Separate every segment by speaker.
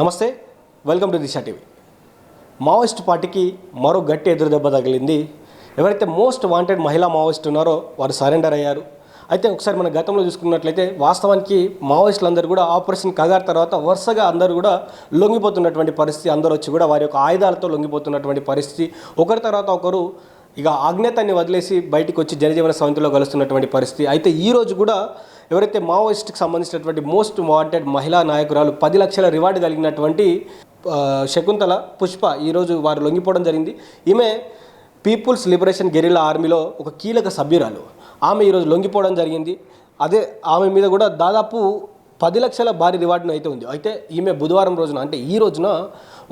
Speaker 1: నమస్తే, welcome to Disha TV. Maoist పార్టీకి మరో గట్టి ఎదురుదెబ్బ తగిలింది. ఎవరైతే మోస్ట్ వాంటెడ్ మహిళా మావోయిస్ట్ ఉన్నారో వారు సరెండర్ అయ్యారు. అయితే ఒకసారి మన గతంలో చూసుకున్నట్లయితే వాస్తవానికి మావోయిస్టులందరూ కూడా ఆపరేషన్ కగార్ తర్వాత వరుసగా అందరూ కూడా లొంగిపోతున్నటువంటి పరిస్థితి, అందరూ వచ్చి కూడా వారి యొక్క ఆయుధాలతో లొంగిపోతున్నటువంటి పరిస్థితి, ఒకరి తర్వాత ఒకరు ఇక ఆజ్ఞాతాన్ని వదిలేసి బయటికి వచ్చి జనజీవన సమితిలో కలుస్తున్నటువంటి పరిస్థితి. అయితే ఈరోజు కూడా ఎవరైతే మావోయిస్ట్కి సంబంధించినటువంటి మోస్ట్ వాంటెడ్ మహిళా నాయకురాలు 10 లక్షల రివార్డు కలిగినటువంటి శకుంతల పుష్ప ఈరోజు వారు లొంగిపోవడం జరిగింది. ఈమె పీపుల్స్ లిబరేషన్ గెరిల్లా ఆర్మీలో ఒక కీలక సభ్యురాలు. ఆమె ఈరోజు లొంగిపోవడం జరిగింది. అదే ఆమె మీద కూడా దాదాపు 10 లక్షల భారీ రివార్డును అయితే ఉంది. అయితే ఈమె బుధవారం రోజున అంటే ఈ రోజున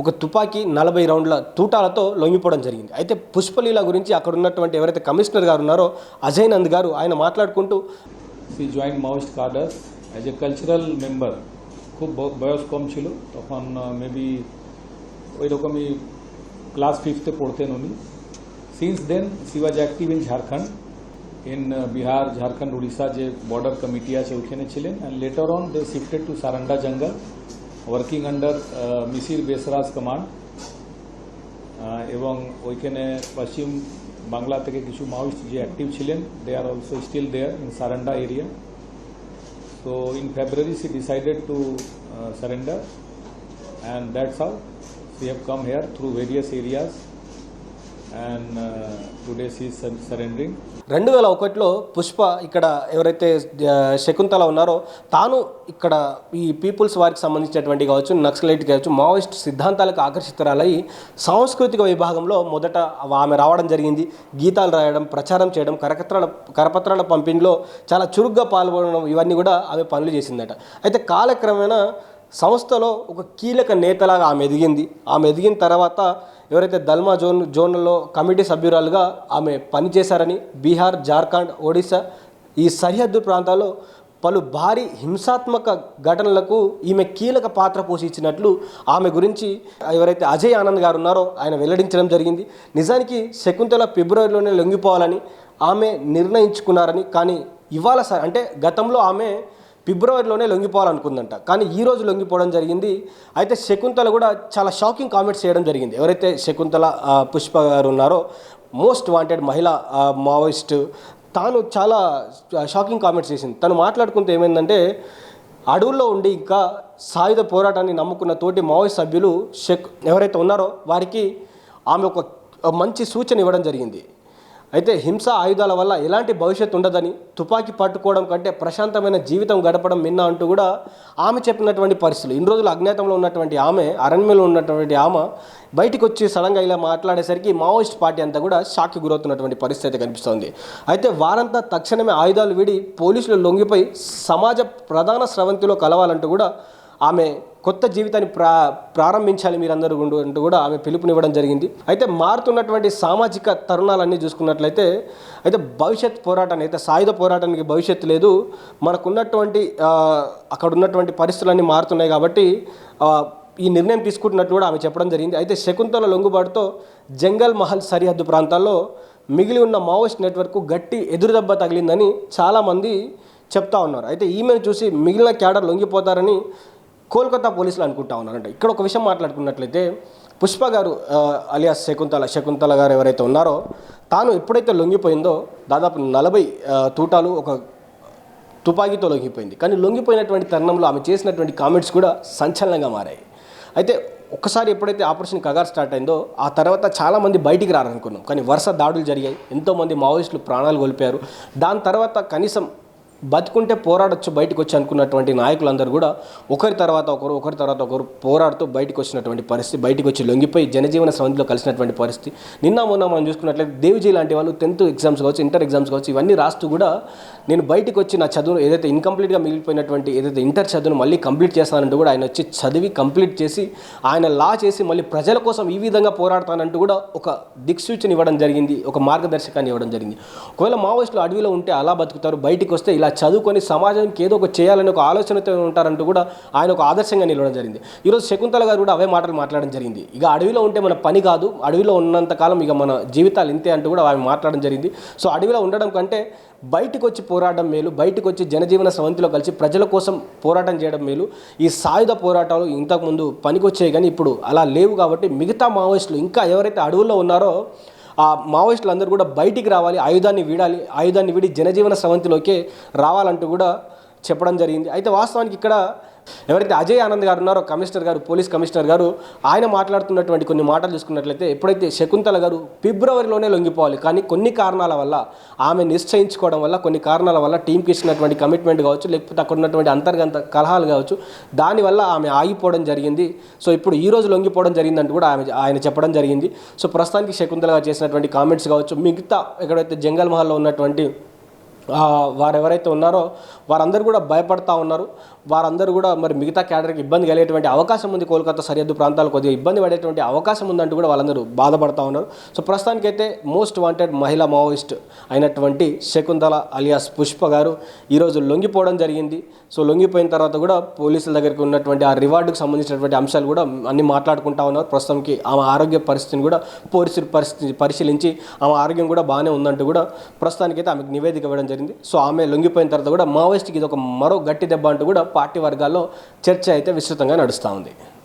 Speaker 1: ఒక తుపాకీ 40 రౌండ్ల తూటాలతో లొంగిపోవడం జరిగింది. అయితే పుష్పలీల గురించి అక్కడ ఉన్నటువంటి ఎవరైతే కమిషనర్ గారు ఉన్నారో అజయ్ నంద్ గారు ఆయన మాట్లాడుకుంటూ
Speaker 2: she joined Maoist cadres as a cultural member খুব বয়স কম ছিল তখন মেবি ওই রকমই ক্লাস 5th পড়তেন উনি। Since then she was active in Jharkhand, in Bihar, Jharkhand, Orissa যে বর্ডার কমিটি আছে ওইখানে ছিলেন। And later on they shifted to Saranda জঙ্গল working under Misir Besra's command, এবং ওইখানে পশ্চিম বাংলা থেকে কিছু মাওয়িস্ট যে অ্যাক্টিভ ছিলেন they are also still there in Saranda area. So in February she decided to surrender and that's how she have come here through various areas and today she is surrendering.
Speaker 1: 2001లో పుష్ప ఇక్కడ ఎవరైతే శకుంతల ఉన్నారో తాను ఇక్కడ ఈ peoples వారికి సంబంధించినటువంటి కావచ్చు, నక్సలైట్ కావచ్చు, మావోయిస్ట్ సిద్ధాంతాలకు ఆకర్షితురాలై సాంస్కృతిక విభాగంలో మొదట ఆమె రావడం జరిగింది. గీతాలు రాయడం, ప్రచారం చేయడం, కరపత్రాల పంపిణీలో చాలా చురుగ్గా పాల్గొనడం, ఇవన్నీ కూడా ఆమె పనులు చేసిందట. అయితే కాలక్రమేణా సంస్థలో ఒక కీలక నేతలాగా ఆమె ఎదిగింది. ఆమె ఎదిగిన తర్వాత ఎవరైతే దల్మా జోన్లో కమిటీ సభ్యురాలుగా ఆమె పనిచేశారని, బీహార్, జార్ఖండ్, ఒడిశా ఈ సరిహద్దు ప్రాంతాల్లో పలు భారీ హింసాత్మక ఘటనలకు ఈమె కీలక పాత్ర పోషించినట్లు ఆమె గురించి ఎవరైతే అజయ్ ఆనంద్ గారు ఉన్నారో ఆయన వెల్లడించడం జరిగింది. నిజానికి శకుంతల ఫిబ్రవరిలోనే లొంగిపోవాలని ఆమె నిర్ణయించుకున్నారని, కానీ ఇవాళ అంటే గతంలో ఆమె ఫిబ్రవరిలోనే లొంగిపోవాలనుకుందంట, కానీ ఈరోజు లొంగిపోవడం జరిగింది. అయితే శకుంతల కూడా చాలా షాకింగ్ కామెంట్స్ చేయడం జరిగింది. ఎవరైతే శకుంతల పుష్ప గారు ఉన్నారో మోస్ట్ వాంటెడ్ మహిళా మావోయిస్ట్, తాను చాలా షాకింగ్ కామెంట్స్ చేసింది. తను మాట్లాడుకుంటూ ఏమైందంటే, అడవుల్లో ఉండి ఇంకా సాయుధ పోరాటాన్ని నమ్ముకున్న తోటి మావోయిస్ట్ సభ్యులు ఎవరైతే ఉన్నారో వారికి ఆమె ఒక మంచి సూచన ఇవ్వడం జరిగింది. అయితే హింస ఆయుధాల వల్ల ఎలాంటి భవిష్యత్తు ఉండదని, తుపాకీ పట్టుకోవడం కంటే ప్రశాంతమైన జీవితం గడపడం మిన్న అంటూ కూడా ఆమె చెప్పినటువంటి పరిస్థితులు. ఇన్ని రోజులు అజ్ఞాతంలో ఉన్నటువంటి ఆమె, అరణ్యంలో ఉన్నటువంటి ఆమె బయటకు వచ్చి సడన్గా ఇలా మాట్లాడేసరికి మావోయిస్ట్ పార్టీ అంతా కూడా షాక్కి గురవుతున్నటువంటి పరిస్థితి అయితే కనిపిస్తోంది. అయితే వారంతా తక్షణమే ఆయుధాలు విడి పోలీసులు లొంగిపోయి సమాజ ప్రధాన స్రవంతిలో కలవాలంటూ కూడా ఆమె కొత్త జీవితాన్ని ప్రారంభించాలి మీరందరూ అంటూ కూడా ఆమె పిలుపునివ్వడం జరిగింది. అయితే మారుతున్నటువంటి సామాజిక తరుణాలన్నీ చూసుకున్నట్లయితే అయితే భవిష్యత్ పోరాటాన్ని, అయితే సాయుధ పోరాటానికి భవిష్యత్తు లేదు, మనకున్నటువంటి అక్కడ ఉన్నటువంటి పరిస్థితులన్నీ మారుతున్నాయి కాబట్టి ఈ నిర్ణయం తీసుకుంటున్నట్లు కూడా ఆమె చెప్పడం జరిగింది. అయితే శకుంతల లొంగుబాటుతో జంగల్ మహల్ సరిహద్దు ప్రాంతాల్లో మిగిలి ఉన్న మావోయిస్ట్ నెట్వర్క్ గట్టి ఎదురుదెబ్బ తగిలిందని చాలామంది చెప్తా ఉన్నారు. అయితే ఈమెను చూసి మిగిలిన క్యాడర్ లొంగిపోతారని కోల్కతా పోలీసులు అనుకుంటా ఉన్నారంట. ఇక్కడ ఒక విషయం మాట్లాడుకున్నట్లయితే పుష్ప గారు అలియాస్ శకుంతల గారు ఎవరైతే ఉన్నారో తాను ఎప్పుడైతే లొంగిపోయిందో దాదాపు 40 తూటాలు ఒక తుపాకీతో లొంగిపోయింది. కానీ లొంగిపోయినటువంటి తరుణంలో ఆమె చేసినటువంటి కామెంట్స్ కూడా సంచలనంగా మారాయి. అయితే ఒక్కసారి ఎప్పుడైతే ఆపరేషన్ కగార్ స్టార్ట్ అయిందో ఆ తర్వాత చాలామంది బయటికి రారనుకున్నాం, కానీ వరుస దాడులు జరిగాయి. ఎంతోమంది మావోయిస్టులు ప్రాణాలు కోల్పోయారు. దాని తర్వాత కనీసం బతుకుంటే పోరాడొచ్చు బయటకు వచ్చి అనుకున్నటువంటి నాయకులందరూ కూడా ఒకరి తర్వాత ఒకరు పోరాడుతూ బయటకు వచ్చినటువంటి పరిస్థితి, బయటకు వచ్చి లొంగిపోయి జనజీవన సమితిలో కలిసినటువంటి పరిస్థితి. నిన్న మొన్న మనం చూసుకున్నట్లయితే దేవ్జీ లాంటి వాళ్ళు 10th ఎగ్జామ్స్ కావచ్చు, ఇంటర్ ఎగ్జామ్స్ కావచ్చు, ఇవన్నీ రాస్తూ కూడా నేను బయటకు వచ్చి నా చదువు ఏదైతే ఇన్కంప్లీట్గా మిగిలిపోయినటువంటి ఏదైతే ఇంటర్ చదువును మళ్ళీ కంప్లీట్ చేస్తానంటూ కూడా ఆయన వచ్చి చదివి కంప్లీట్ చేసి ఆయన లా చేసి మళ్ళీ ప్రజల కోసం ఈ విధంగా పోరాడతానంటూ కూడా ఒక దిక్సూచన ఇవ్వడం జరిగింది, ఒక మార్గదర్శకాన్ని ఇవ్వడం జరిగింది. ఒకవేళ మావోయిస్టులు అడవిలో ఉంటే అలా బతుకుతారు, బయటికి వస్తే ఇలా ఇలా చదువుకొని సమాజానికి ఏదో ఒక చేయాలని ఒక ఆలోచనతో ఉంటారంటూ కూడా ఆయన ఒక ఆదర్శంగా నిలవడం జరిగింది. ఈరోజు శకుంతల గారు కూడా అవే మాటలు మాట్లాడడం జరిగింది. ఇక అడవిలో ఉంటే మన పని కాదు, అడవిలో ఉన్నంతకాలం ఇక మన జీవితాలు ఇంతే అంటూ కూడా ఆమె మాట్లాడడం జరిగింది. సో అడవిలో ఉండడం కంటే బయటకు వచ్చి పోరాటం మేలు, బయటకు వచ్చి జనజీవన స్రవంతిలో కలిసి ప్రజల కోసం పోరాటం చేయడం మేలు. ఈ సాయుధ పోరాటాలు ఇంతకుముందు పనికొచ్చాయి కానీ ఇప్పుడు అలా లేవు. కాబట్టి మిగతా మావోయిస్టులు ఇంకా ఎవరైతే అడవుల్లో ఉన్నారో ఆ మావోయిస్టులు అందరూ కూడా బయటికి రావాలి, ఆయుధాన్ని వీడి జనజీవన స్రవంతిలోకి రావాలంటూ కూడా చెప్పడం జరిగింది. అయితే వాస్తవానికి ఇక్కడ ఎవరైతే అజయ్ ఆనంద్ గారు ఉన్నారో కమిషనర్ గారు, పోలీస్ కమిషనర్ గారు, ఆయన మాట్లాడుతున్నటువంటి కొన్ని మాటలు చూసుకున్నట్లయితే ఎప్పుడైతే శకుంతల గారు ఫిబ్రవరిలోనే లొంగిపోవాలి కానీ కొన్ని కారణాల వల్ల ఆమె నిశ్చయించుకోవడం వల్ల, కొన్ని కారణాల వల్ల టీంకి ఇచ్చినటువంటి కమిట్మెంట్ కావచ్చు, లేకపోతే అక్కడ ఉన్నటువంటి అంతర్గత కలహాలు కావచ్చు, దానివల్ల ఆమె ఆగిపోవడం జరిగింది. సో ఇప్పుడు ఈ రోజు లొంగిపోవడం జరిగిందంటూ కూడా ఆయన చెప్పడం జరిగింది. సో ప్రస్తుతానికి శకుంతల గారు చేసినటువంటి కామెంట్స్ కావచ్చు, మిగతా ఎక్కడైతే జంగల్ మహల్లో ఉన్నటువంటి వారెవరైతే ఉన్నారో వారందరూ కూడా భయపడతా ఉన్నారు. వారందరూ కూడా మరి మిగతా క్యాడర్కి ఇబ్బంది కలిగేటువంటి అవకాశం ఉంది, కోల్కతా సరిహద్దు ప్రాంతాలు కొద్దిగా ఇబ్బంది పడేటువంటి అవకాశం ఉందంటూ కూడా వాళ్ళందరూ బాధపడతా ఉన్నారు. సో ప్రస్తుతానికైతే మోస్ట్ వాంటెడ్ మహిళా మావోయిస్ట్ అయినటువంటి శకుంతల అలియాస్ పుష్ప గారు ఈరోజు లొంగిపోవడం జరిగింది. సో లొంగిపోయిన తర్వాత కూడా పోలీసుల దగ్గరికి ఉన్నటువంటి ఆ రివార్డుకు సంబంధించినటువంటి అంశాలు కూడా అన్ని మాట్లాడుకుంటా ఉన్నారు. ప్రస్తుతానికి ఆమె ఆరోగ్య పరిస్థితిని కూడా పోలీసులు పరిశీలించి ఆమె ఆరోగ్యం కూడా బాగానే ఉందంటూ కూడా ప్రస్తుతానికైతే ఆమెకు నివేదిక ఇవ్వడం జరిగింది. సో ఆమె లొంగిపోయిన తర్వాత కూడా మావోయిస్ట్కి ఇది ఒక మరో గట్టి దెబ్బ అంటూ కూడా పార్టీ వర్గాల్లో చర్చ అయితే విస్తృతంగా నడుస్తూ ఉంది.